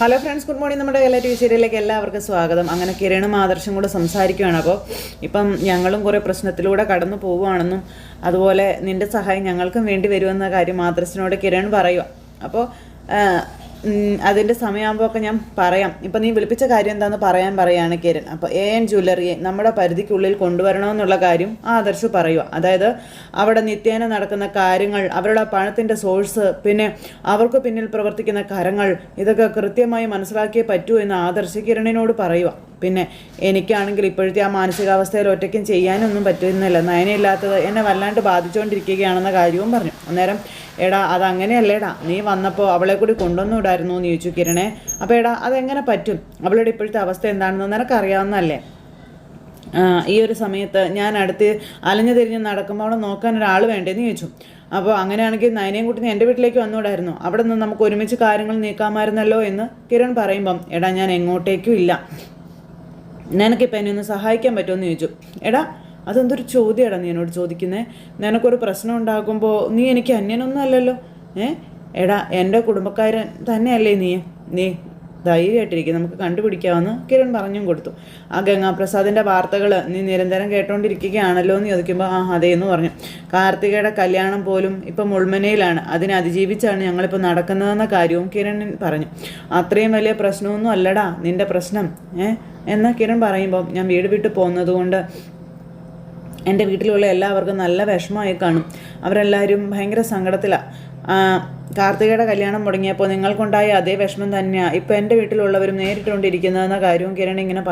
Hello friends, good morning. നമ്മുടെ എല്ലാ TV സീരിയലിലേക്ക് എല്ലാവർക്കും സ്വാഗതം. അങ്ങനെ കിരണും ആദർശം കൂടെ സംസാരിക്കുകയാണ്. അപ്പോൾ ഇപ്പം ഞങ്ങളും കുറേ പ്രശ്നത്തിലൂടെ കടന്നു പോവുകയാണെന്നും അതുപോലെ നിൻ്റെ സഹായം ഞങ്ങൾക്കും വേണ്ടി വരുമെന്ന കാര്യം ആദർശിനോട് കിരൺ പറയുക. അപ്പോൾ അതിൻ്റെ സമയമാകുമ്പോൾ ഒക്കെ ഞാൻ പറയാം. ഇപ്പം നീ വിളിപ്പിച്ച കാര്യം എന്താണെന്ന് പറയുകയാണ് കിരൺ. അപ്പോൾ AN ജ്വല്ലറിയെ നമ്മുടെ പരിധിക്കുള്ളിൽ കൊണ്ടുവരണമെന്നുള്ള കാര്യം ആദർശ് പറയുക. അതായത് അവിടെ നിത്യേന നടക്കുന്ന കാര്യങ്ങൾ, അവരുടെ പണത്തിൻ്റെ സോഴ്സ്, പിന്നെ അവർക്ക് പിന്നിൽ പ്രവർത്തിക്കുന്ന കരങ്ങൾ, ഇതൊക്കെ കൃത്യമായി മനസ്സിലാക്കിയേ പറ്റൂ എന്ന് ആദർശ് കിരണിനോട് പറയുക. പിന്നെ എനിക്കാണെങ്കിൽ ഇപ്പോഴത്തെ ആ മാനസികാവസ്ഥയിൽ ഒറ്റയ്ക്കും ചെയ്യാനൊന്നും പറ്റുന്നില്ല. നയനയില്ലാത്തത് എന്നെ വല്ലാണ്ട് ബാധിച്ചുകൊണ്ടിരിക്കുകയാണെന്ന കാര്യവും പറഞ്ഞു. അന്നേരം എടാ അതങ്ങനെയല്ലേടാ, നീ വന്നപ്പോൾ അവളെ കൂടി കൊണ്ടുവന്നുവിടായിരുന്നു എന്ന് ചോദിച്ചു കിരണേ. അപ്പോൾ എടാ അതെങ്ങനെ പറ്റും? അവളുടെ ഇപ്പോഴത്തെ അവസ്ഥ എന്താണെന്ന് നിനക്കറിയാവുന്നതല്ലേ? ഈ ഒരു സമയത്ത് ഞാൻ അടുത്ത് അലഞ്ഞു തിരിഞ്ഞ് നടക്കുമ്പോൾ അവളെ നോക്കാൻ ഒരാൾ വേണ്ടേന്ന് ചോദിച്ചു. അപ്പോൾ അങ്ങനെയാണെങ്കിൽ നയനയും കുട്ടി എൻ്റെ വീട്ടിലേക്ക് വന്നുകൂടായിരുന്നു, അവിടെ നിന്ന് നമുക്ക് ഒരുമിച്ച് കാര്യങ്ങൾ നീക്കാമായിരുന്നല്ലോ എന്ന് കിരൺ പറയുമ്പം എടാ ഞാൻ എങ്ങോട്ടേക്കും ഇല്ല, നിനക്കിപ്പോൾ എന്നെ ഒന്ന് സഹായിക്കാൻ പറ്റുമെന്ന് ചോദിച്ചു. എടാ അതെന്തൊരു ചോദ്യമാണ് നീ എന്നോട് ചോദിക്കുന്നത്? നിനക്കൊരു പ്രശ്നം ഉണ്ടാകുമ്പോൾ നീ എനിക്ക് അന്യനൊന്നും അല്ലല്ലോ. എടാ എൻ്റെ കുടുംബക്കാരൻ തന്നെയല്ലേ നീ ധൈര്യമായിട്ടിരിക്കും, നമുക്ക് കണ്ടുപിടിക്കാമെന്ന് കിരൺ പറഞ്ഞും കൊടുത്തു. ആ ഗംഗാപ്രസാദിൻ്റെ വാർത്തകൾ നീ നിരന്തരം കേട്ടോണ്ടിരിക്കുകയാണല്ലോ എന്ന് ചോദിക്കുമ്പോൾ അതേന്ന് പറഞ്ഞു. കാർത്തികയുടെ കല്യാണം പോലും ഇപ്പം മുൾമനയിലാണ്, അതിനെ അതിജീവിച്ചാണ് ഞങ്ങളിപ്പോൾ നടക്കുന്നതെന്ന കാര്യവും കിരൺ പറഞ്ഞു. അത്രയും വലിയ പ്രശ്നമൊന്നും അല്ലടാ നിൻ്റെ പ്രശ്നം എന്ന് കിരൺ പറയുമ്പം ഞാൻ വീട് വിട്ട് പോകുന്നത് കൊണ്ട് എൻ്റെ വീട്ടിലുള്ള എല്ലാവർക്കും നല്ല വിഷമമായി കാണും. അവരെല്ലാവരും ഭയങ്കര സങ്കടത്തിലാണ്. കാർത്തികയുടെ കല്യാണം മുടങ്ങിയപ്പോൾ നിങ്ങൾക്കുണ്ടായ അതേ വിഷമം തന്നെയാണ് ഇപ്പോൾ എൻ്റെ വീട്ടിലുള്ളവരും നേരിട്ടുകൊണ്ടിരിക്കുന്നതെന്ന കാര്യവും കിരൺ ഇങ്ങനെ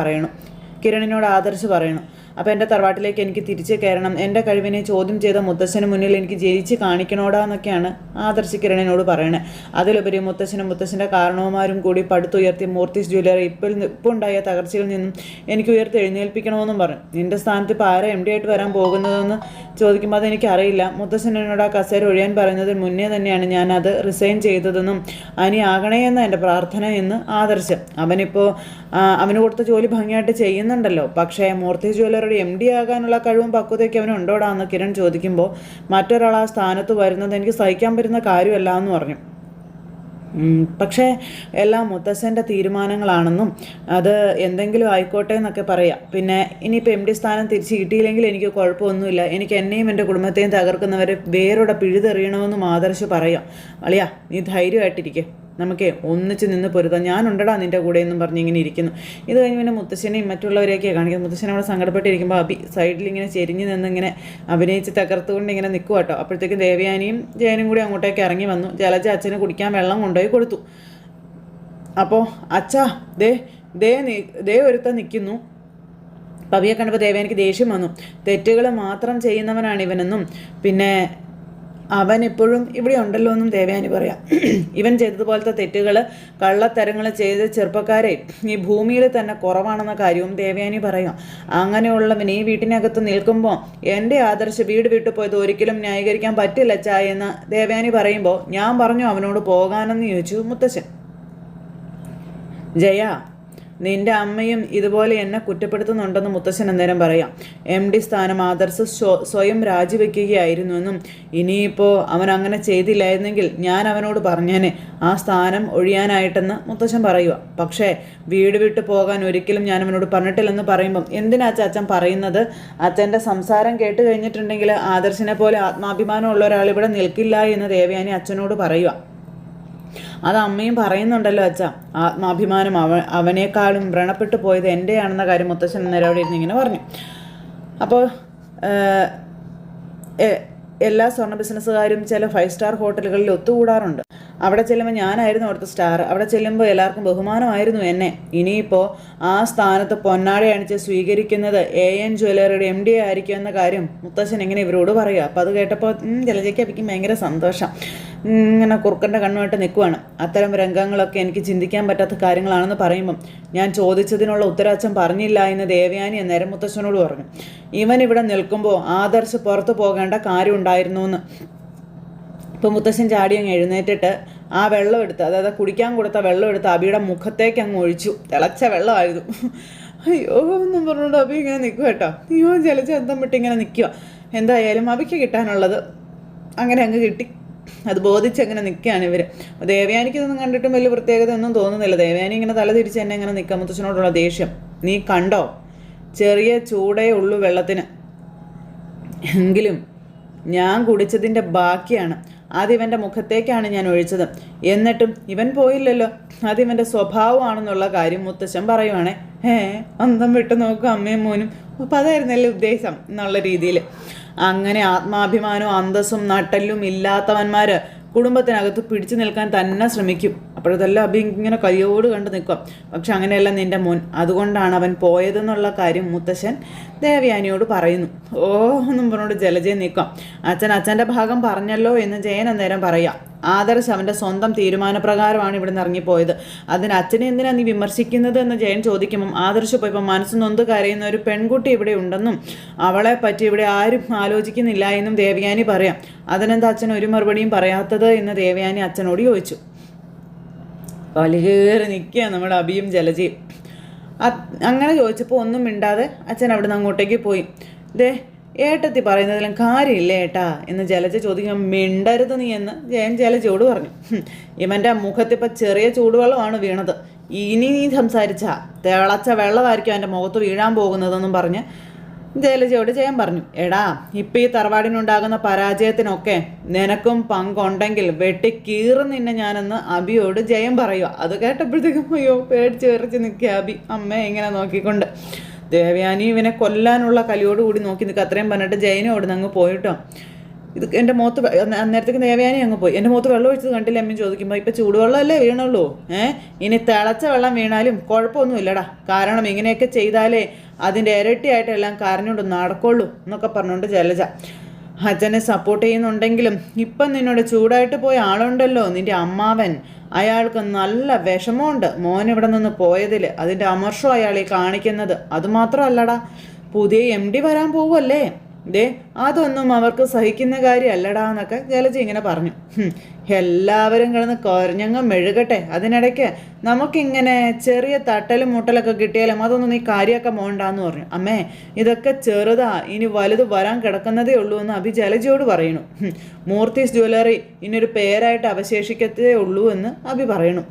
കിരണിനോട് ആദർശ് പറയണം. അപ്പോൾ എൻ്റെ തറവാട്ടിലേക്ക് എനിക്ക് തിരിച്ച് കയറണം, എൻ്റെ കഴിവിനെ ചോദ്യം ചെയ്ത മുത്തശ്ശന് മുന്നിൽ എനിക്ക് ജയിച്ച് കാണിക്കണോടാന്നൊക്കെയാണ് ആദർശ് കിരണിനോട് പറയണത്. അതിലുപരി മുത്തശ്ശനും മുത്തശ്ശൻ്റെ കാരണവന്മാരും കൂടി പടുത്തുയർത്തി മൂർത്തീസ് ജ്വല്ലറി ഇപ്പോൾ ഉണ്ടായ തകർച്ചയിൽ നിന്നും എനിക്ക് ഉയർത്തി എഴുന്നേൽപ്പിക്കണമെന്നും പറഞ്ഞു. നിൻ്റെ സ്ഥാനത്ത് ഇപ്പോൾ ആരാ MD ആയിട്ട് വരാൻ പോകുന്നതെന്ന് ചോദിക്കുമ്പോൾ അതെനിക്കറിയില്ല. മുത്തശ്ശൻ എന്നോട് ആ കസേര ഒഴിയാൻ പറയുന്നതിന് മുന്നേ തന്നെയാണ് ഞാൻ അത് റിസൈൻ ചെയ്തതെന്നും അനി ആകണേ എന്ന എൻ്റെ പ്രാർത്ഥന എന്ന് ആദർശ്. അവന് കൊടുത്ത ജോലി ഭംഗിയായിട്ട് ചെയ്യുന്നുണ്ടല്ലോ, പക്ഷേ മൂർത്തീസ് ജ്വല്ലറി MD ആകാനുള്ള കഴിവും പക്വതയൊക്കെ അവനുണ്ടോടാന്ന് കിരൺ ചോദിക്കുമ്പോൾ മറ്റൊരാൾ ആ സ്ഥാനത്ത് വരുന്നത് എനിക്ക് സഹിക്കാൻ പറ്റുന്ന കാര്യമല്ല എന്ന് പറഞ്ഞു. പക്ഷേ എല്ലാം മുത്തശ്ശൻ്റെ തീരുമാനങ്ങളാണെന്നും അത് എന്തെങ്കിലും ആയിക്കോട്ടെ എന്നൊക്കെ പറയാം. പിന്നെ ഇനിയിപ്പോൾ MD സ്ഥാനം തിരിച്ച് കിട്ടിയില്ലെങ്കിൽ എനിക്ക് കുഴപ്പമൊന്നുമില്ല, എനിക്ക് എന്നെയും എൻ്റെ കുടുംബത്തെയും തകർക്കുന്നവരെ വേരോടെ പിഴുതെറിയണമെന്നും ആദർശ് പറയാം. അളിയാ നീ ധൈര്യമായിട്ടിരിക്കെ, നമുക്ക് ഒന്നിച്ച് നിന്ന് പൊരുതാം, ഞാനുണ്ടടാ നിൻ്റെ കൂടെ എന്നും പറഞ്ഞ് ഇങ്ങനെ ഇരിക്കുന്നു. ഇത് കഴിഞ്ഞ് പിന്നെ മുത്തശ്ശനെയും മറ്റുള്ളവരെയൊക്കെയാണ് കാണിക്കുന്നത്. മുത്തശ്ശനെ അവിടെ സങ്കടപ്പെട്ടിരിക്കുമ്പോൾ സൈഡിൽ ഇങ്ങനെ ചെരിഞ്ഞ് നിന്ന് ഇങ്ങനെ അഭിനയിച്ച് തകർത്തുകൊണ്ട് ഇങ്ങനെ നിൽക്കുക കേട്ടോ. അപ്പോഴത്തേക്കും ദേവയാനിയും ജയനും കൂടി അങ്ങോട്ടേക്ക് ഇറങ്ങി വന്നു. ജലജ അച്ഛന് കുടിക്കാൻ വെള്ളം കൊണ്ടുപോയി കൊടുത്തു. അപ്പോൾ അച്ഛാ ദേ ഒരുത്തൻ നിൽക്കുന്നു. പവിയെ കണ്ടപ്പോൾ ദേവയാനിക്ക് ദേഷ്യം വന്നു. തെറ്റുകൾ മാത്രം ചെയ്യുന്നവനാണ് ഇവനെന്നും പിന്നെ അവൻ എപ്പോഴും ഇവിടെ ഉണ്ടല്ലോ എന്നും ദേവയാനി പറയാം. ഇവൻ ചെയ്തതുപോലത്തെ തെറ്റുകൾ, കള്ളത്തരങ്ങൾ ചെയ്ത ചെറുപ്പക്കാരെ ഈ ഭൂമിയിൽ തന്നെ കുറവാണെന്ന കാര്യവും ദേവയാനി പറയാം. അങ്ങനെയുള്ളവൻ ഈ വീട്ടിനകത്ത് നിൽക്കുമ്പോൾ എൻ്റെ ആദർശ് വീട് വിട്ടു പോയത് ഒരിക്കലും ന്യായീകരിക്കാൻ പറ്റില്ല ചായ എന്ന് ദേവയാനി പറയുമ്പോൾ ഞാൻ പറഞ്ഞു അവനോട് പോകാനെന്ന് ചോദിച്ചു മുത്തശ്ശൻ. ജയ നിൻ്റെ അമ്മയും ഇതുപോലെ എന്നെ കുറ്റപ്പെടുത്തുന്നുണ്ടെന്ന് മുത്തശ്ശൻ അന്നേരം പറയാം. MD സ്ഥാനം ആദർശ് സ്വയം രാജിവെക്കുകയായിരുന്നു എന്നും ഇനിയിപ്പോൾ അവൻ അങ്ങനെ ചെയ്തില്ലായിരുന്നെങ്കിൽ ഞാൻ അവനോട് പറഞ്ഞേനെ ആ സ്ഥാനം ഒഴിയാനായിട്ടെന്ന് മുത്തശ്ശൻ പറയുക. പക്ഷേ വീട് വിട്ട് പോകാൻ ഒരിക്കലും ഞാൻ അവനോട് പറഞ്ഞിട്ടില്ലെന്ന് പറയുമ്പം എന്തിനാ അച്ഛൻ പറയുന്നത്? അച്ഛൻ്റെ സംസാരം കേട്ട് കഴിഞ്ഞിട്ടുണ്ടെങ്കിൽ ആദർശിനെ പോലെ ആത്മാഭിമാനമുള്ള ഒരാൾ ഇവിടെ നിൽക്കില്ല എന്ന് ദേവയാനി അച്ഛനോട് പറയുക. അത് അമ്മയും പറയുന്നുണ്ടല്ലോ അച്ഛാ, ആത്മാഭിമാനം അവനേക്കാളും വ്രണപ്പെട്ടു പോയത് എൻ്റെയാണെന്ന കാര്യം മുത്തശ്ശൻ നേരെ അവിടെ ഇരുന്ന് ഇങ്ങനെ പറഞ്ഞു. അപ്പോൾ എല്ലാ സ്വർണ്ണ ബിസിനസ്സുകാരും ചില 5 സ്റ്റാർ ഹോട്ടലുകളിൽ ഒത്തുകൂടാറുണ്ട്. അവിടെ ചെല്ലുമ്പോൾ ഞാനായിരുന്നു അവിടുത്തെ സ്റ്റാർ, അവിടെ ചെല്ലുമ്പോൾ എല്ലാവർക്കും ബഹുമാനമായിരുന്നു എന്നെ. ഇനിയിപ്പോൾ ആ സ്ഥാനത്ത് പൊന്നാട അണിച്ച് സ്വീകരിക്കുന്നത് AN ജ്വല്ലറിയുടെ MD ആയിരിക്കും എന്ന കാര്യം മുത്തശ്ശൻ ഇങ്ങനെ ഇവരോട് പറയുക. അപ്പോൾ അത് കേട്ടപ്പോൾ ജലജയ്ക്ക് അപ്പിക്കും ഭയങ്കര സന്തോഷം. ഇങ്ങനെ കുറുക്കൻ്റെ കണ്ണുമായിട്ട് നിൽക്കുവാണ്. അത്തരം രംഗങ്ങളൊക്കെ എനിക്ക് ചിന്തിക്കാൻ പറ്റാത്ത കാര്യങ്ങളാണെന്ന് പറയുമ്പം ഞാൻ ചോദിച്ചതിനുള്ള ഉത്തരം അച്ഛൻ പറഞ്ഞില്ല എന്ന് ദേവയാനി അന്നേരം മുത്തശ്ശനോട് പറഞ്ഞു. ഇവൻ ഇവിടെ നിൽക്കുമ്പോൾ ആദർശ് പുറത്തു പോകേണ്ട കാര്യം ഉണ്ടായിരുന്നു എന്ന്. ഇപ്പോൾ മുത്തശ്ശൻ ചാടി അങ്ങ് എഴുന്നേറ്റിട്ട് ആ വെള്ളം എടുത്ത്, അതായത് കുടിക്കാൻ കൊടുത്ത വെള്ളം എടുത്ത് അബിയുടെ മുഖത്തേക്ക് അങ്ങ് ഒഴിച്ചു. തിളച്ച വെള്ളമായിരുന്നു. അയ്യോ എന്നും പറഞ്ഞുകൊണ്ട് അബി ഇങ്ങനെ നിൽക്കുക കേട്ടോ. അയ്യോ ജലജ എന്തം വിട്ട് ഇങ്ങനെ നിൽക്കുക. എന്തായാലും അബിക്ക് കിട്ടാനുള്ളത് അങ്ങനെ അങ്ങ് കിട്ടി. അത് ബോധിച്ചങ്ങനെ നിൽക്കുകയാണ് ഇവർ. ദേവയാനിക്ക് ഇതൊന്നും കണ്ടിട്ടും വലിയ പ്രത്യേകത ഒന്നും തോന്നുന്നില്ല. ദേവയാനി ഇങ്ങനെ തല തിരിച്ച് എന്നെ ഇങ്ങനെ നിൽക്കുക. മുത്തച്ഛനോടുള്ള ദേഷ്യം നീ കണ്ടോ, ചെറിയ ചൂടേ ഉള്ളൂ വെള്ളത്തിന്, എങ്കിലും ഞാൻ കുടിച്ചതിൻ്റെ ബാക്കിയാണ്. ആദ്യം ഇവൻ്റെ മുഖത്തേക്കാണ് ഞാൻ ഒഴിച്ചത്, എന്നിട്ടും ഇവൻ പോയില്ലല്ലോ. ആദ്യം ഇവൻ്റെ സ്വഭാവമാണെന്നുള്ള കാര്യം മുത്തശ്ശൻ പറയുവാണേ. അന്തം വിട്ട് നോക്കും അമ്മയും മോനും. അപ്പം അതായിരുന്നല്ലേ ഉദ്ദേശം എന്നുള്ള രീതിയിൽ. അങ്ങനെ ആത്മാഭിമാനവും അന്തസ്സും നട്ടല്ലും ഇല്ലാത്തവന്മാർ കുടുംബത്തിനകത്ത് പിടിച്ചു നിൽക്കാൻ തന്നെ ശ്രമിക്കും. അപ്പോഴതെല്ലാം അഭി ഇങ്ങനെ കയ്യോട് കണ്ട് നിൽക്കും. പക്ഷെ അങ്ങനെയല്ല നിൻ്റെ മോൻ, അതുകൊണ്ടാണ് അവൻ പോയതെന്നുള്ള കാര്യം മുത്തശ്ശൻ ദേവയാനിയോട് പറയുന്നു. എന്നും പറഞ്ഞോട് ജലജയെ നിൽക്കാം. അച്ഛൻ്റെ ഭാഗം പറഞ്ഞല്ലോ എന്ന് ജയൻ അന്നേരം പറയാം. ആദർശ് അവൻ്റെ സ്വന്തം തീരുമാനപ്രകാരമാണ് ഇവിടെ നിന്ന് ഇറങ്ങിപ്പോയത്. അതിന് അച്ഛനെ എന്തിനാണ് നീ വിമർശിക്കുന്നത് എന്ന് ജയൻ ചോദിക്കുമ്പം ആദർശ് പോയപ്പോൾ മനസ്സ് നൊന്ത് കരയുന്ന ഒരു പെൺകുട്ടി ഇവിടെ ഉണ്ടെന്നും അവളെ പറ്റി ഇവിടെ ആരും ആലോചിക്കുന്നില്ല എന്നും ദേവയാനി പറയാം. അതിനെന്താ അച്ഛൻ ഒരു മറുപടിയും പറയാത്തത് എന്ന് ദേവയാനി അച്ഛനോട് ചോദിച്ചു. വലിയേറെ നിൽക്കുക നമ്മുടെ അഭിയും ജലജയും. അങ്ങനെ ചോദിച്ചപ്പോൾ ഒന്നും മിണ്ടാതെ അച്ഛൻ അവിടെ നിന്ന് അങ്ങോട്ടേക്ക് പോയി. ഏട്ടത്തി പറയുന്നതിലും കാര്യമില്ല ഏട്ടാ എന്ന് ജലജ ചോദിക്കുമ്പോൾ മിണ്ടരുത് നീ എന്ന് ജയൻ ജലജയോട് പറഞ്ഞു. ഇവൻ്റെ മുഖത്തിപ്പോൾ ചെറിയ ചൂടുവെള്ളമാണ് വീണത്, ഇനി നീ സംസാരിച്ചാ തിളച്ച വെള്ളമായിരിക്കും അവൻ്റെ മുഖത്ത് വീഴാൻ പോകുന്നതെന്നും പറഞ്ഞ് ജലജയോട് ജയൻ പറഞ്ഞു. എടാ ഇപ്പം ഈ തറവാടിനുണ്ടാകുന്ന പരാജയത്തിനൊക്കെ നിനക്കും പങ്കുണ്ടെങ്കിൽ വെട്ടിക്കീറും നിന്നെ ഞാനെന്ന് അബിയോട് ജയൻ പറയുക. അത് കേട്ടപ്പോഴത്തേക്കും അയ്യോ പേടിച്ച് വിറച്ച് നിൽക്കുക അബി അമ്മയെ ഇങ്ങനെ നോക്കിക്കൊണ്ട്. ദേവയാനി ഇവനെ കൊല്ലാനുള്ള കലിയോടുകൂടി നോക്കി നിൽക്കുക. അത്രയും പറഞ്ഞിട്ട് ജയനോട് അങ്ങ് പോയിട്ടോ. ഇത് എൻ്റെ മുഖത്ത് അന്നേരത്തേക്ക് ദേവയാനി അങ്ങ് പോയി. എൻ്റെ മുഖത്ത് വെള്ളം ഒഴിച്ചത് കണ്ടില്ല അമ്മയും ചോദിക്കുമ്പോൾ ഇപ്പം ചൂടുവെള്ളമല്ലേ വീണുള്ളൂ, ഇനി തിളച്ച വെള്ളം വീണാലും കുഴപ്പമൊന്നുമില്ലടാ, കാരണം ഇങ്ങനെയൊക്കെ ചെയ്താലേ അതിൻ്റെ ഇരട്ടിയായിട്ട് എല്ലാം കരഞ്ഞുകൊണ്ട് നടക്കുള്ളൂ എന്നൊക്കെ പറഞ്ഞുകൊണ്ട് ജലജ. അച്ഛനെ സപ്പോർട്ട് ചെയ്യുന്നുണ്ടെങ്കിലും ഇപ്പം നിന്നോട് ചൂടായിട്ട് പോയ ആളുണ്ടല്ലോ നിൻ്റെ അമ്മാവൻ, അയാൾക്ക് നല്ല വിഷമമുണ്ട് മോൻ ഇവിടെ നിന്ന് പോയതിൽ. അതിൻ്റെ അമർഷം അയാളെ കാണിക്കുന്നത്. അതുമാത്രമല്ലടാ, പുതിയ MD വരാൻ പോവുമല്ലേ, അതൊന്നും അവർക്ക് സഹിക്കുന്ന കാര്യമല്ലടാ എന്നൊക്കെ ജലജ ഇങ്ങനെ പറഞ്ഞു. എല്ലാവരും കിടന്ന് കുറഞ്ഞങ്ങ് മെഴുകട്ടെ, അതിനിടയ്ക്ക് നമുക്കിങ്ങനെ ചെറിയ തട്ടലും മുട്ടലൊക്കെ കിട്ടിയാലും അതൊന്നും നീ കാര്യമൊക്കെ പോകണ്ടെന്ന് പറഞ്ഞു. അമ്മേ ഇതൊക്കെ ചെറുതാ, ഇനി വലുത് വരാൻ കിടക്കുന്നതേ ഉള്ളൂ എന്ന് അഭി ജലജയോട് പറയണു. മൂർത്തീസ് ജ്വല്ലറി ഇനിയൊരു പേരായിട്ട് അവശേഷിക്കത്തേ ഉള്ളൂ എന്ന് അഭി പറയണു.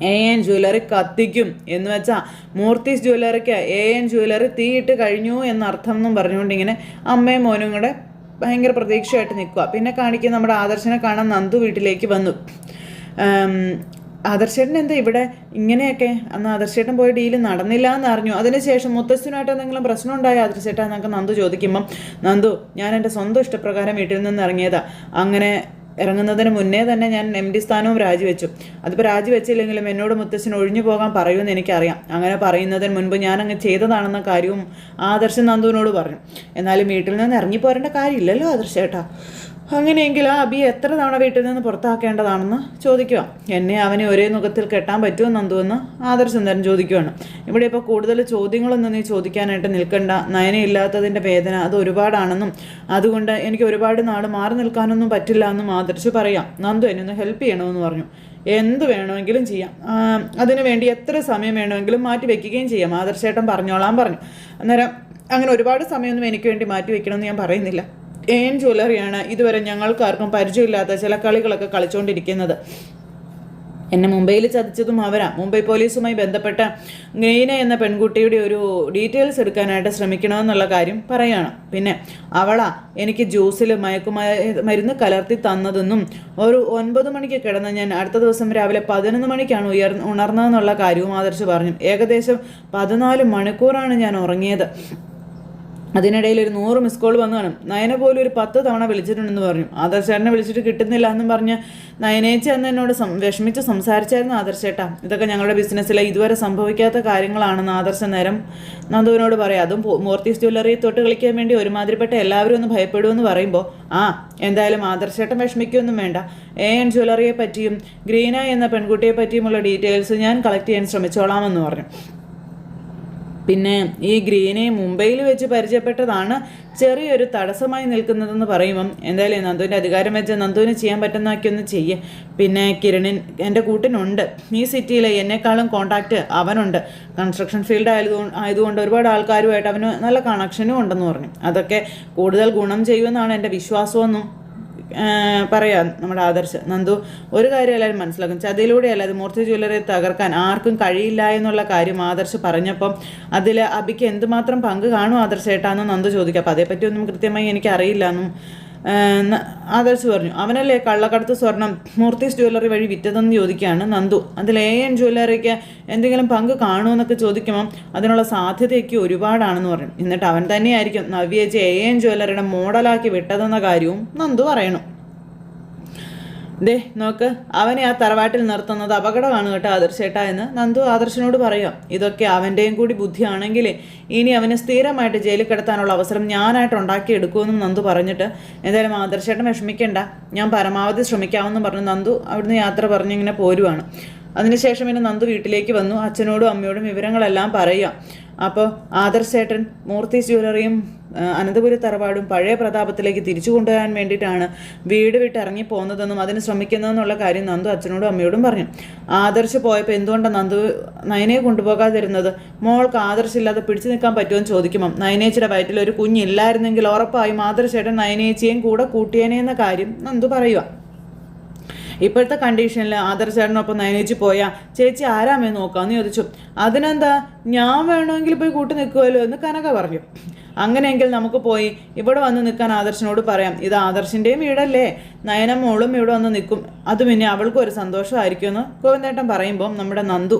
AN ജ്വല്ലറി കത്തിക്കും എന്ന് വെച്ചാൽ മൂർത്തീസ് ജ്വല്ലറിക്ക് AN ജ്വല്ലറി തീയിട്ട് കഴിഞ്ഞു എന്നർത്ഥം എന്നും പറഞ്ഞുകൊണ്ടിങ്ങനെ അമ്മയും മോനും കൂടെ ഭയങ്കര പ്രതീക്ഷയായിട്ട് നിൽക്കുക. പിന്നെ കാണിക്കുന്ന നമ്മുടെ ആദർശനെ കാണാൻ നന്ദു വീട്ടിലേക്ക് വന്നു. ആദർശേട്ടൻ എന്താ ഇവിടെ ഇങ്ങനെയൊക്കെ? അന്ന് ആദർശേട്ടൻ പോയ ഡീല് നടന്നില്ല എന്ന് അറിഞ്ഞു. അതിനുശേഷം മുത്തശ്ശനായിട്ട് എന്തെങ്കിലും പ്രശ്നം ഉണ്ടായോ ആദർശേട്ടാ എന്നൊക്കെ നന്ദു ചോദിക്കുമ്പം നന്ദു ഞാൻ എൻ്റെ സ്വന്തം ഇഷ്ടപ്രകാരം വീട്ടിൽ നിന്ന് ഇറങ്ങിയതാ. അങ്ങനെ ഇറങ്ങുന്നതിന് മുന്നേ തന്നെ ഞാൻ MD സ്ഥാനവും രാജിവെച്ചു. അതിപ്പോൾ രാജിവെച്ചില്ലെങ്കിലും എന്നോട് മുത്തശ്ശൻ ഒഴിഞ്ഞു പോകാൻ പറയുമെന്ന് എനിക്കറിയാം. അങ്ങനെ പറയുന്നതിന് മുൻപ് ഞാനങ്ങ് ചെയ്തതാണെന്ന കാര്യവും ആദർശൻ നന്ദുവിനോട് പറഞ്ഞു. എന്നാലും വീട്ടിൽ നിന്ന് ഇറങ്ങിപ്പോരേണ്ട കാര്യമില്ലല്ലോ ആദർശേട്ടാ. അങ്ങനെയെങ്കിൽ ആ അബിയെ എത്ര തവണ വീട്ടിൽ നിന്ന് പുറത്താക്കേണ്ടതാണെന്ന് ചോദിക്കുക. എന്നെ അവനെ ഒരേ മുഖത്തിൽ കെട്ടാൻ പറ്റുമോ നന്ദുവെന്ന് ആദർശൻ തന്നെ ചോദിക്കുകയാണ്. ഇവിടെ ഇപ്പോൾ കൂടുതൽ ചോദ്യങ്ങളൊന്നും നീ ചോദിക്കാനായിട്ട് നിൽക്കണ്ട. നയനയില്ലാത്തതിൻ്റെ വേദന അത് ഒരുപാടാണെന്നും അതുകൊണ്ട് എനിക്ക് ഒരുപാട് നാൾ മാറി നിൽക്കാനൊന്നും പറ്റില്ല എന്നും ആദർശ് പറയാം. നന്ദു എന്നെ ഒന്ന് ഹെൽപ്പ് ചെയ്യണമെന്ന് പറഞ്ഞു. എന്ത് വേണമെങ്കിലും ചെയ്യാം, അതിനു വേണ്ടി എത്ര സമയം വേണമെങ്കിലും മാറ്റി വയ്ക്കുകയും ചെയ്യാം, ആദർശേട്ടൻ പറഞ്ഞോളാൻ പറഞ്ഞു. അന്നേരം അങ്ങനെ ഒരുപാട് സമയമൊന്നും എനിക്ക് വേണ്ടി മാറ്റി വയ്ക്കണമെന്ന് ഞാൻ പറയുന്നില്ല. AN ജ്വല്ലറിയാണ് ഇതുവരെ ഞങ്ങൾക്കാർക്കും പരിചയമില്ലാത്ത ചില കളികളൊക്കെ കളിച്ചുകൊണ്ടിരിക്കുന്നത്. എന്നെ മുംബൈയിൽ ചതിച്ചതും അവരാ. മുംബൈ പോലീസുമായി ബന്ധപ്പെട്ട ഗെയ്ന എന്ന പെൺകുട്ടിയുടെ ഒരു ഡീറ്റെയിൽസ് എടുക്കാനായിട്ട് ശ്രമിക്കണമെന്നുള്ള കാര്യം പറയുകയാണ്. പിന്നെ അവളാ എനിക്ക് ജ്യൂസിൽ മരുന്ന് കലർത്തി തന്നതെന്നും ഒരു 9 മണിക്ക് കിടന്ന് ഞാൻ അടുത്ത ദിവസം രാവിലെ 11 മണിക്കാണ് ഉണർന്നതെന്നുള്ള കാര്യവും ആദർശ് പറഞ്ഞു. ഏകദേശം 14 മണിക്കൂറാണ് ഞാൻ ഉറങ്ങിയത്. അതിനിടയിൽ ഒരു 100 മിസ് കോൾ വന്നു കാണും. നയന പോലും ഒരു 10 തവണ വിളിച്ചിട്ടുണ്ടെന്ന് പറഞ്ഞു. ആദർശേട്ടനെ വിളിച്ചിട്ട് കിട്ടുന്നില്ല എന്നും പറഞ്ഞ് നയനേച്ചി അന്ന് എന്നോട് വിഷമിച്ച് സംസാരിച്ചായിരുന്നു ആദർശേട്ടാ. ഇതൊക്കെ ഞങ്ങളുടെ ബിസിനസ്സിലെ ഇതുവരെ സംഭവിക്കാത്ത കാര്യങ്ങളാണെന്ന് ആദർശ നേരം നന്ദുവിനോട് പറയാം. അതും മൂർത്തീസ് ജ്വല്ലറി തൊട്ട് കളിക്കാൻ വേണ്ടി ഒരുമാതിരിപ്പെട്ട എല്ലാവരും ഒന്ന് ഭയപ്പെടുമെന്ന് പറയുമ്പോൾ എന്തായാലും ആദർശേട്ടൻ വിഷമിക്കൊന്നും വേണ്ട. AN ജ്വല്ലറിയെ പറ്റിയും ഗ്രീന എന്ന പെൺകുട്ടിയെ പറ്റിയുമുള്ള ഡീറ്റെയിൽസ് ഞാൻ കളക്ട് ചെയ്യാൻ ശ്രമിച്ചോളാമെന്ന് പറഞ്ഞു. പിന്നെ ഈ ഗ്രീനെ മുംബൈയിൽ വെച്ച് പരിചയപ്പെട്ടതാണ് ചെറിയൊരു തടസ്സമായി നിൽക്കുന്നതെന്ന് പറയുമ്പം എന്തായാലും നന്ദുവിൻ്റെ അധികാരം വെച്ച് നന്ദുവിന് ചെയ്യാൻ പറ്റുന്നതൊക്കെ ഒന്ന് ചെയ്യേ. പിന്നെ കിരണിൻ എൻ്റെ കൂട്ടിനുണ്ട്. ഈ സിറ്റിയിൽ എന്നെക്കാളും കോണ്ടാക്റ്റ് അവനുണ്ട്. കൺസ്ട്രക്ഷൻ ഫീൽഡ് ആയതുകൊണ്ട് ഒരുപാട് ആൾക്കാരുമായിട്ട് അവന് നല്ല കണക്ഷനും ഉണ്ടെന്ന് പറഞ്ഞു. അതൊക്കെ കൂടുതൽ ഗുണം ചെയ്യുമെന്നാണ് എൻ്റെ വിശ്വാസമെന്നും പറയാം നമ്മുടെ ആദർശ്. നന്ദു, ഒരു കാര്യം എല്ലാവരും മനസ്സിലാക്കും, ചതിയിലൂടെയല്ല അത് മൂർത്തി ജ്വല്ലറി തകർക്കാൻ ആർക്കും കഴിയില്ല എന്നുള്ള കാര്യം ആദർശ് പറഞ്ഞപ്പം അതിൽ അബിക്ക് എന്തുമാത്രം പങ്ക് കാണും ആദർശേട്ടാന്ന് നന്ദു ചോദിക്കും. അപ്പം അതേപ്പറ്റിയൊന്നും കൃത്യമായി എനിക്കറിയില്ല എന്നും ആദർശ് പറഞ്ഞു. അവനല്ലേ കള്ളക്കടത്ത് സ്വർണം മൂർത്തീസ് ജ്വല്ലറി വഴി വിറ്റതെന്ന് ചോദിക്കുകയാണ് നന്ദു. അതിൽ AN ജ്വല്ലറിക്ക് എന്തെങ്കിലും പങ്ക് കാണുമെന്നൊക്കെ ചോദിക്കുമ്പം അതിനുള്ള സാധ്യതയൊക്കെ ഒരുപാടാണെന്ന് പറഞ്ഞു. എന്നിട്ട് അവൻ തന്നെയായിരിക്കും നവ്യേച്ചി AN ജ്വല്ലറിയുടെ മോഡലാക്കി വിട്ടതെന്ന കാര്യവും നന്ദു പറയണു. ദേ നോക്ക്, അവനെ ആ തറവാട്ടിൽ നിർത്തുന്നത് അപകടമാണ് കേട്ടോ ആദർശേട്ടാ എന്ന് നന്ദു ആദർശനോട് പറയാം. ഇതൊക്കെ അവൻ്റെയും കൂടി ബുദ്ധിയാണെങ്കിൽ ഇനി അവന് സ്ഥിരമായിട്ട് ജയിലിൽ കിടത്താനുള്ള അവസരം ഞാനായിട്ട് ഉണ്ടാക്കിയെടുക്കുമെന്നും നന്ദു പറഞ്ഞിട്ട് എന്തായാലും ആദർശേട്ടൻ വിഷമിക്കേണ്ട, ഞാൻ പരമാവധി ശ്രമിക്കാമെന്നും പറഞ്ഞു നന്ദു അവിടുന്ന് യാത്ര പറഞ്ഞിങ്ങനെ പോരുവാണ്. അതിനുശേഷം പിന്നെ നന്ദു വീട്ടിലേക്ക് വന്നു. അച്ഛനോടും അമ്മയോടും വിവരങ്ങളെല്ലാം പറയുക. അപ്പോൾ ആദർശേട്ടൻ മൂർത്തീസ് ജ്വല്ലറിയും അനന്തപുരി തറവാടും പഴയ പ്രതാപത്തിലേക്ക് തിരിച്ചു കൊണ്ടുവരാൻ വേണ്ടിയിട്ടാണ് വീട് വിട്ട് ഇറങ്ങി പോകുന്നതെന്നും അതിന് ശ്രമിക്കുന്നതെന്നുള്ള കാര്യം നന്ദു അച്ഛനോടും അമ്മയോടും പറഞ്ഞു. ആദർശ് പോയപ്പോൾ എന്തുകൊണ്ടാണ് നന്ദു നയനയെ കൊണ്ടുപോകാതിരുന്നത്? മോൾക്ക് ആദർശില്ലാതെ പിടിച്ചു നിൽക്കാൻ പറ്റുമെന്ന് ചോദിക്കുമ്പം നയനേച്ചിയുടെ വയറ്റിൽ ഒരു കുഞ്ഞില്ലായിരുന്നെങ്കിൽ ഉറപ്പായും ആദർശേട്ടൻ നയനേച്ചിയും കൂടെ കൂട്ടിയേനെ എന്ന കാര്യം നന്ദു പറയുക. ഇപ്പോഴത്തെ കണ്ടീഷനിൽ ആദർശേട്ടനൊപ്പം നയനേച്ചി പോയാൽ ചേച്ചി ആരാമേ നോക്കാമെന്ന് ചോദിച്ചു. അതിനെന്താ, ഞാൻ വേണമെങ്കിൽ പോയി കൂട്ടി നിൽക്കുമല്ലോ എന്ന് കനക പറഞ്ഞു. അങ്ങനെയെങ്കിൽ നമുക്ക് പോയി ഇവിടെ വന്ന് നിൽക്കാൻ ആദർശനോട് പറയാം. ഇത് ആദർശിൻ്റെയും വീടല്ലേ, നയനമോളും ഇവിടെ വന്ന് നിൽക്കും, അത് പിന്നെ അവൾക്കും ഒരു സന്തോഷമായിരിക്കുമെന്ന് ഗോവിന്ദേട്ടൻ പറയുമ്പം നമ്മുടെ നന്ദു,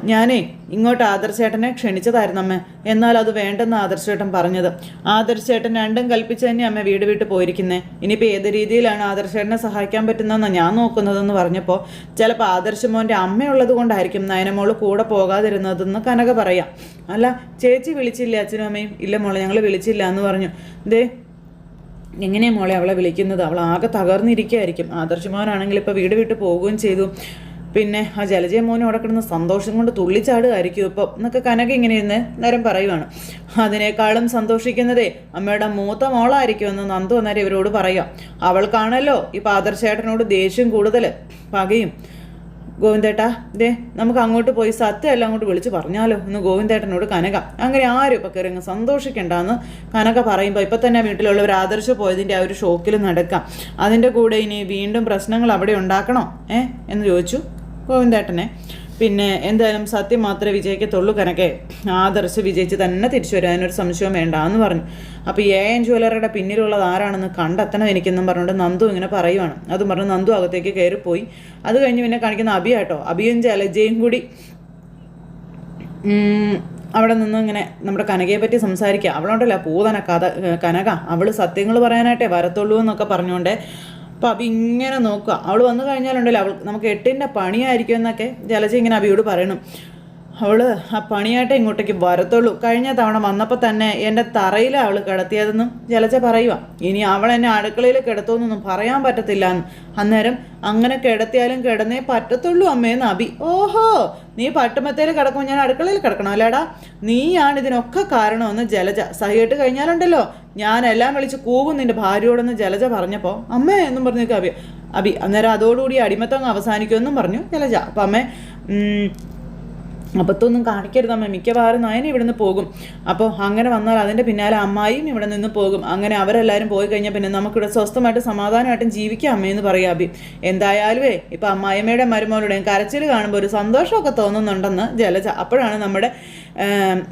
ഞാനേ ഇങ്ങോട്ട് ആദർശേട്ടനെ ക്ഷണിച്ചതായിരുന്നു അമ്മ, എന്നാൽ അത് വേണ്ടെന്ന് ആദർശേട്ടൻ പറഞ്ഞത്. ആദർശേട്ടൻ രണ്ടും കൽപ്പിച്ച് തന്നെ അമ്മ വീട് വിട്ട് പോയിരിക്കുന്നേ. ഇനിയിപ്പോൾ ഏത് രീതിയിലാണ് ആദർശേട്ടനെ സഹായിക്കാൻ പറ്റുന്നതെന്ന് ഞാൻ നോക്കുന്നതെന്ന് പറഞ്ഞപ്പോൾ ചിലപ്പോൾ ആദർശമോൻ്റെ അമ്മയുള്ളത് കൊണ്ടായിരിക്കും നയനമോള് കൂടെ പോകാതിരുന്നതെന്ന് കനക പറയാം. അല്ല ചേച്ചി വിളിച്ചില്ലേ അച്ഛനും അമ്മയും? ഇല്ല മോളെ, ഞങ്ങൾ വിളിച്ചില്ല എന്ന് പറഞ്ഞു. ദേ എങ്ങനെയാണ് മോളെ അവളെ വിളിക്കുന്നത്? അവൾ ആകെ തകർന്നിരിക്കുകയായിരിക്കും. ആദർശമോനാണെങ്കിൽ ഇപ്പോൾ വീട് വിട്ട് പോവുകയും ചെയ്തു. പിന്നെ ആ ജലജയ മോനും അവിടെ കിടന്ന് സന്തോഷം കൊണ്ട് തുള്ളിച്ചാടുകയായിരിക്കും ഇപ്പം എന്നൊക്കെ കനക ഇങ്ങനെ ഇരുന്ന് നേരം പറയുവാണ്. അതിനേക്കാളും സന്തോഷിക്കുന്നതേ അമ്മയുടെ മൂത്ത മോളായിരിക്കുമെന്ന് നന്ദു അന്നേരം ഇവരോട് പറയാം. അവൾക്കാണല്ലോ ഇപ്പം ആദർശേട്ടനോട് ദേഷ്യം കൂടുതൽ, പകയും. ഗോവിന്ദേട്ടാ, ദേ നമുക്ക് അങ്ങോട്ട് പോയി സത്യമെല്ലാം അങ്ങോട്ട് വിളിച്ച് പറഞ്ഞാലോ എന്ന് ഗോവിന്ദേട്ടനോട് കനക. അങ്ങനെ ആരും ഇപ്പം കയറി സന്തോഷിക്കണ്ടെന്ന് കനക പറയുമ്പോൾ ഇപ്പം തന്നെ വീട്ടിലുള്ളവർ ആദർശം പോയതിൻ്റെ ആ ഒരു ഷോക്കിൽ നടക്കാം. അതിൻ്റെ കൂടെ ഇനി വീണ്ടും പ്രശ്നങ്ങൾ അവിടെ ഉണ്ടാക്കണോ എന്ന് ചോദിച്ചു ഗോവിന്ദേട്ടനെ. പിന്നെ എന്തായാലും സത്യം മാത്രമേ വിജയിക്കത്തുള്ളൂ കനക്കെ, ആദർശ് വിജയിച്ച് തന്നെ തിരിച്ചു വരാനൊരു സംശയവും വേണ്ട എന്ന് പറഞ്ഞു. അപ്പോൾ AN ജ്വല്ലറിയുടെ പിന്നിലുള്ളത് ആരാണെന്ന് കണ്ടെത്തണം എനിക്കെന്നും പറഞ്ഞുകൊണ്ട് നന്ദു ഇങ്ങനെ പറയുവാണ്. അതും പറഞ്ഞ് നന്ദു അകത്തേക്ക് കയറിപ്പോയി. അത് കഴിഞ്ഞ് പിന്നെ കാണിക്കുന്ന അബിയാട്ടോ. അബിയും ജലജയും കൂടി അവിടെ നിന്ന് ഇങ്ങനെ നമ്മുടെ കനകയെ പറ്റി സംസാരിക്കുക. അവളുണ്ടല്ലോ പൂതന കനക, അവൾ സത്യങ്ങൾ പറയാനായിട്ടേ വരത്തുള്ളൂ എന്നൊക്കെ പറഞ്ഞുകൊണ്ട് അപ്പോൾ അബി ഇങ്ങനെ നോക്കുക. അവൾ വന്നു കഴിഞ്ഞാലുണ്ടല്ലോ നമുക്ക് 8ൻ്റെ പണിയായിരിക്കും എന്നൊക്കെ ജലജ ഇങ്ങനെ അബിയോട് പറയണം. അവൾ ആ പണിയായിട്ടേ ഇങ്ങോട്ടേക്ക് വരത്തുള്ളൂ. കഴിഞ്ഞ തവണ വന്നപ്പോൾ തന്നെ എൻ്റെ തറയിലാണ് അവൾ കിടത്തിയതെന്നും ജലജ പറയുക. ഇനി അവൾ എന്നെ അടുക്കളയിൽ കിടത്തുമെന്നൊന്നും പറയാൻ പറ്റത്തില്ല എന്ന്. അന്നേരം അങ്ങനെ കിടത്തിയാലും കിടന്നേ പറ്റത്തുള്ളൂ അമ്മയെന്ന് അബി. ഓഹോ, നീ പട്ടുമത്തേൽ കിടക്കുമ്പോൾ ഞാൻ അടുക്കളയിൽ കിടക്കണം അല്ലേടാ, നീയാണ് ഇതിനൊക്കെ കാരണമെന്ന് ജലജ. സഹിയിട്ട് കഴിഞ്ഞാലുണ്ടല്ലോ ഞാനെല്ലാം വിളിച്ച് കൂവും നിൻ്റെ ഭാര്യയോടെന്ന് ജലജ പറഞ്ഞപ്പോൾ അമ്മേ എന്നും പറഞ്ഞു അബി. അന്നേരം അതോടുകൂടി അടിമത്തം അവസാനിക്കുമെന്നും പറഞ്ഞു ജലജ. അപ്പം അമ്മേ അബദ്ധമൊന്നും കാണിക്കരുത് അമ്മ, മിക്കവാറും നയന ഇവിടുന്ന് പോകും. അപ്പോൾ അങ്ങനെ വന്നാൽ അതിൻ്റെ പിന്നാലെ അമ്മായിയും ഇവിടെ നിന്ന് പോകും. അങ്ങനെ അവരെല്ലാവരും പോയി കഴിഞ്ഞാൽ പിന്നെ നമുക്കിവിടെ സ്വസ്ഥമായിട്ട് സമാധാനമായിട്ടും ജീവിക്കാം അമ്മയെന്ന് പറയാം അബി. എന്തായാലുമേ ഇപ്പം അമ്മായിമ്മയുടെ മരുമകളുടെയും കരച്ചിൽ കാണുമ്പോൾ ഒരു സന്തോഷമൊക്കെ തോന്നുന്നുണ്ടെന്ന് ജലജ. അപ്പോഴാണ് നമ്മുടെ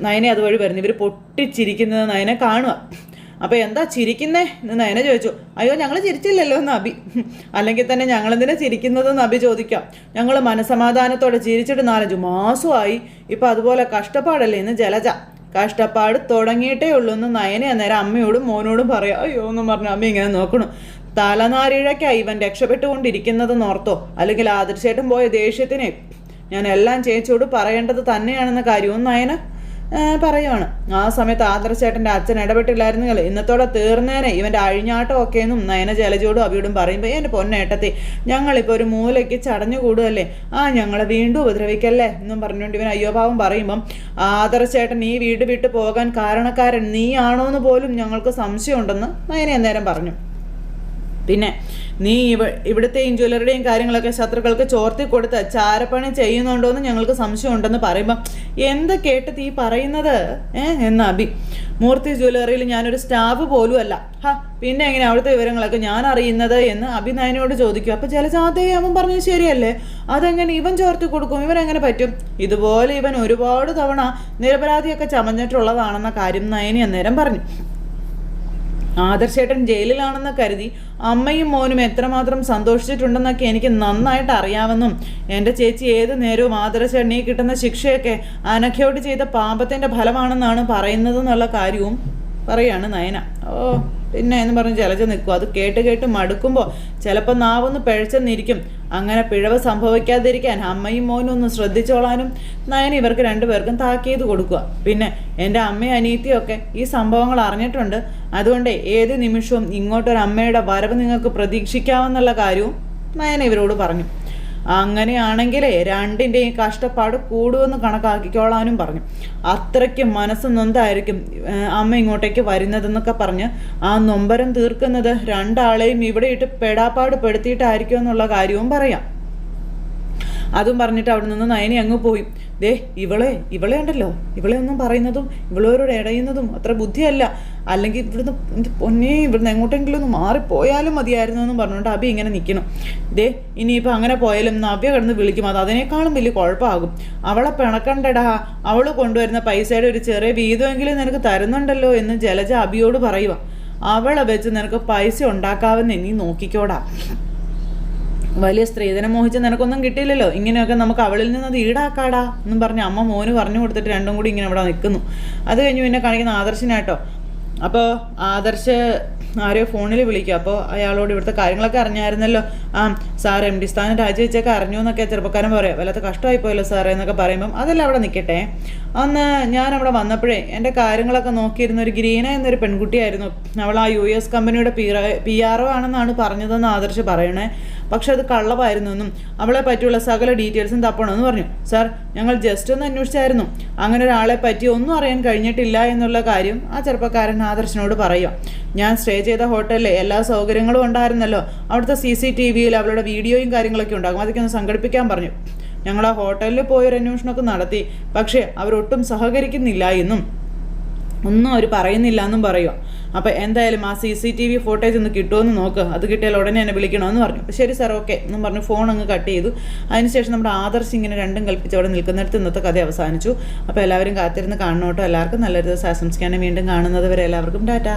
നയനെ അതുവഴി വരുന്നത്. ഇവർ പൊട്ടിച്ചിരിക്കുന്നത് നയനെ കാണുക. അപ്പോൾ എന്താ ചിരിക്കുന്നേ എന്ന് നയന ചോദിച്ചു. അയ്യോ ഞങ്ങൾ ചിരിച്ചില്ലല്ലോ എന്ന് അബി. അല്ലെങ്കിൽ തന്നെ ഞങ്ങളെന്തിനാ ചിരിക്കുന്നതെന്ന് അബി ചോദിക്കാം. ഞങ്ങൾ മനസമാധാനത്തോടെ ചിരിച്ചിട്ട് 4-5 മാസമായി, ഇപ്പം അതുപോലെ കഷ്ടപ്പാടല്ലേ എന്ന് ജലജ. കഷ്ടപ്പാട് തുടങ്ങിയിട്ടേ ഉള്ളൂ എന്ന് നയനെ അന്നേരം അമ്മയോടും മോനോടും പറയാം. അയ്യോ എന്നും പറഞ്ഞു അമ്മ ഇങ്ങനെ നോക്കണു. തലനാരിഴയ്ക്കായി ഇവൻ രക്ഷപ്പെട്ടുകൊണ്ടിരിക്കുന്നതെന്ന് ഓർത്തോ, അല്ലെങ്കിൽ ആദർശേട്ടൻ പോയ ദേഷ്യത്തിനെ ഞാൻ എല്ലാം ചേച്ചിയോട് പറയേണ്ടത് തന്നെയാണെന്ന കാര്യവും നയന പറയുവാണ്. ആ സമയത്ത് ആദർശേട്ടൻ്റെ അച്ഛൻ ഇടപെട്ടില്ലായിരുന്നെങ്കിൽ ഇന്നത്തോടെ തീർന്നേനെ ഇവൻ്റെ അഴിഞ്ഞാട്ടം ഒക്കെയെന്നും നയന ജലജോടും അവിയോടും പറയുമ്പോൾ എൻ്റെ പൊന്നേട്ടത്തെ ഞങ്ങളിപ്പോൾ ഒരു മൂലയ്ക്ക് ചടഞ്ഞു കൂടുകയല്ലേ, ഞങ്ങളെ വീണ്ടും ഉപദ്രവിക്കല്ലേ എന്നും പറഞ്ഞുകൊണ്ട് ഇവൻ അയ്യോഭാവം പറയുമ്പം ആദർശേട്ടൻ ഈ വീട് വിട്ട് പോകാൻ കാരണക്കാരൻ നീ ആണോ എന്ന് പോലും ഞങ്ങൾക്ക് സംശയമുണ്ടെന്ന് നയന അന്നേരം പറഞ്ഞു. പിന്നെ നീ ഇവിടുത്തെയും ജ്വല്ലറിയുടെയും കാര്യങ്ങളൊക്കെ ശത്രുക്കൾക്ക് ചോർത്തി കൊടുത്ത് ചാരപ്പണി ചെയ്യുന്നുണ്ടോ എന്ന് ഞങ്ങൾക്ക് സംശയമുണ്ടെന്ന് പറയുമ്പം എന്താ കേട്ടത് ഈ പറയുന്നത് എന്ന അബി. മൂർത്തി ജ്വല്ലറിയിൽ ഞാനൊരു സ്റ്റാഫ് പോലും അല്ല. പിന്നെ എങ്ങനെ അവിടുത്തെ വിവരങ്ങളൊക്കെ ഞാൻ അറിയുന്നത് എന്ന് അബി നയനയോട് ചോദിക്കും. അപ്പോൾ ജലജ അതേ അവൻ പറഞ്ഞത് ശരിയല്ലേ, അതെങ്ങനെ ഇവൻ ചോർത്തി കൊടുക്കും, ഇവനെങ്ങനെ പറ്റും? ഇതുപോലെ ഇവൻ ഒരുപാട് തവണ നിരപരാധിയൊക്കെ ചമഞ്ഞിട്ടുള്ളതാണെന്ന കാര്യം നയനി അന്നേരം പറഞ്ഞു. ആദർശേട്ടൻ ജയിലിലാണെന്ന് കരുതി അമ്മയും മോനും എത്രമാത്രം സന്തോഷിച്ചിട്ടുണ്ടെന്നൊക്കെ എനിക്ക് നന്നായിട്ട് അറിയാമെന്നും എൻ്റെ ചേച്ചി ഏത് നേരവും ആദർശേട്ടൻ ഈ കിട്ടുന്ന ശിക്ഷയൊക്കെ അനഘയോട് ചെയ്ത പാപത്തിൻ്റെ ഫലമാണെന്നാണ് പറയുന്നതെന്നുള്ള കാര്യവും പറയാണ് നയന. പിന്നെ എന്ന് പറഞ്ഞ് ജലജ നിൽക്കും. അത് കേട്ട് മടുക്കുമ്പോൾ ചിലപ്പോൾ നാവൊന്ന് പിഴച്ചെന്നിരിക്കും. അങ്ങനെ പിഴവ് സംഭവിക്കാതിരിക്കാൻ അമ്മയും മോനും ഒന്ന് ശ്രദ്ധിച്ചോളാനും നയന ഇവർക്ക് രണ്ടുപേർക്കും താക്കീത് കൊടുക്കുക. പിന്നെ എൻ്റെ അമ്മയും അനിയത്തിയൊക്കെ ഈ സംഭവങ്ങൾ അറിഞ്ഞിട്ടുണ്ട്. അതുകൊണ്ട് ഏത് നിമിഷവും ഇങ്ങോട്ടൊരമ്മയുടെ വരവ് നിങ്ങൾക്ക് പ്രതീക്ഷിക്കാമെന്നുള്ള കാര്യവും നയന ഇവരോട് പറഞ്ഞു. അങ്ങനെയാണെങ്കിലേ രണ്ടിൻ്റെയും കഷ്ടപ്പാട് കൂടുമെന്ന് കണക്കാക്കിക്കോളാനും പറഞ്ഞു. അത്രയ്ക്ക് മനസ്സ് നൊന്തായിരിക്കും അമ്മ ഇങ്ങോട്ടേക്ക് വരുന്നതെന്നൊക്കെ പറഞ്ഞ് ആ നൊമ്പരം തീർക്കുന്നത് രണ്ടാളെയും ഇവിടെ ഇട്ട് പെടാപ്പാട് പെടുത്തിയിട്ടായിരിക്കും എന്നുള്ള കാര്യവും പറയാം. അതും പറഞ്ഞിട്ട് അവിടെ നിന്ന് നയനി അങ്ങ് പോയി. ദേ ഇവളെ ഉണ്ടല്ലോ, ഇവളെ ഒന്നും പറയുന്നതും ഇവളോരോട് ഇടയുന്നതും അത്ര ബുദ്ധിയല്ല. അല്ലെങ്കിൽ ഇവിടുന്ന് എങ്ങോട്ടെങ്കിലും ഒന്ന് മാറിപ്പോയാലും മതിയായിരുന്നു എന്നും പറഞ്ഞുകൊണ്ട് അബി ഇങ്ങനെ നിൽക്കണം. ദേ ഇനിയിപ്പോൾ അങ്ങനെ പോയാലും നവ്യ കിടന്ന് വിളിക്കും, അത് അതിനേക്കാളും വലിയ കുഴപ്പമാകും. അവളെ പിണക്കണ്ടടാ, അവൾ കൊണ്ടുവരുന്ന പൈസയുടെ ഒരു ചെറിയ വീതമെങ്കിലും നിനക്ക് തരുന്നുണ്ടല്ലോ എന്ന് ജലജ അബിയോട് പറയുക. അവളെ വെച്ച് നിനക്ക് പൈസ ഉണ്ടാക്കാമെന്ന് നീ നോക്കിക്കോടാ. വലിയ സ്ത്രീധനം മോഹിച്ച് നിനക്കൊന്നും കിട്ടിയില്ലല്ലോ, ഇങ്ങനെയൊക്കെ നമുക്ക് അവളിൽ നിന്ന് അത് ഈടാക്കാടാ എന്നും പറഞ്ഞ് അമ്മ മോന് പറഞ്ഞു കൊടുത്തിട്ട് രണ്ടും കൂടി ഇങ്ങനെ ഇവിടെ നിൽക്കുന്നു. അത് കഴിഞ്ഞ് പിന്നെ കാണിക്കുന്ന ആദർശനായിട്ടോ. അപ്പോൾ ആദർശ് ആരെയോ ഫോണിൽ വിളിക്കും. അപ്പോൾ അയാളോട് ഇവിടുത്തെ കാര്യങ്ങളൊക്കെ അറിഞ്ഞായിരുന്നല്ലോ. സാർ MD സ്ഥാനം രാജിവെച്ചൊക്കെ അറിഞ്ഞു എന്നൊക്കെ ചെറുപ്പക്കാരൻ പറയാം. വല്ലാത്ത കഷ്ടമായിപ്പോയല്ലോ സാറേ എന്നൊക്കെ പറയുമ്പം അതെല്ലാം അവിടെ നിൽക്കട്ടെ. അന്ന് ഞാൻ അവിടെ വന്നപ്പോഴേ എൻ്റെ കാര്യങ്ങളൊക്കെ നോക്കിയിരുന്ന ഒരു ഗ്രീന എന്നൊരു പെൺകുട്ടിയായിരുന്നു. അവൾ ആ US കമ്പനിയുടെ PRO ആണെന്നാണ് പറഞ്ഞതെന്ന് ആദർശ് പറയണേ. പക്ഷെ അത് കള്ളമായിരുന്നു എന്നും അവളെ പറ്റിയുള്ള സകല ഡീറ്റെയിൽസും തപ്പണമെന്ന് പറഞ്ഞു. സാർ ഞങ്ങൾ ജസ്റ്റ് ഒന്ന് അന്വേഷിച്ചായിരുന്നു, അങ്ങനെ ഒരാളെ പറ്റി ഒന്നും അറിയാൻ കഴിഞ്ഞിട്ടില്ല എന്നുള്ള കാര്യം ആ ചെറുപ്പക്കാരൻ ആദർശിനോട് പറയുക. ഞാൻ സ്റ്റേ ചെയ്ത ഹോട്ടലിൽ എല്ലാ സൗകര്യങ്ങളും ഉണ്ടായിരുന്നല്ലോ, അവിടുത്തെ CCTVയിൽ അവളുടെ വീഡിയോയും കാര്യങ്ങളൊക്കെ ഉണ്ടാകും, അതൊക്കെ ഒന്ന് സംഘടിപ്പിക്കാൻ പറഞ്ഞു. ഞങ്ങൾ ആ ഹോട്ടലിൽ പോയൊരു അന്വേഷണമൊക്കെ നടത്തി, പക്ഷേ അവരൊട്ടും സഹകരിക്കുന്നില്ല എന്നും ഒന്നും അവർ പറയുന്നില്ല എന്നും പറയുക. അപ്പോൾ എന്തായാലും ആ CCTV ഫോട്ടേജ് ഒന്ന് കിട്ടുമെന്ന് നോക്ക്, അത് കിട്ടിയാൽ ഉടനെ എന്നെ വിളിക്കണമെന്ന് പറഞ്ഞു. അപ്പോൾ ശരി സാർ ഓക്കെ എന്നും പറഞ്ഞു ഫോൺ അങ്ങ് കട്ട് ചെയ്തു. അതിനുശേഷം നമ്മുടെ ആദർശ് ഇങ്ങനെ രണ്ടും കൽപ്പിച്ച് അവിടെ നിൽക്കുന്നിടത്ത് ഇന്നത്തെ കഥ അവസാനിച്ചു. അപ്പോൾ എല്ലാവരും കാത്തിരുന്ന് കാണണോട്ടോ. എല്ലാവർക്കും നല്ലൊരു ദിവസം ആശംസിക്കാനും വീണ്ടും കാണുന്നത് വരെ എല്ലാവർക്കും ടാറ്റാ.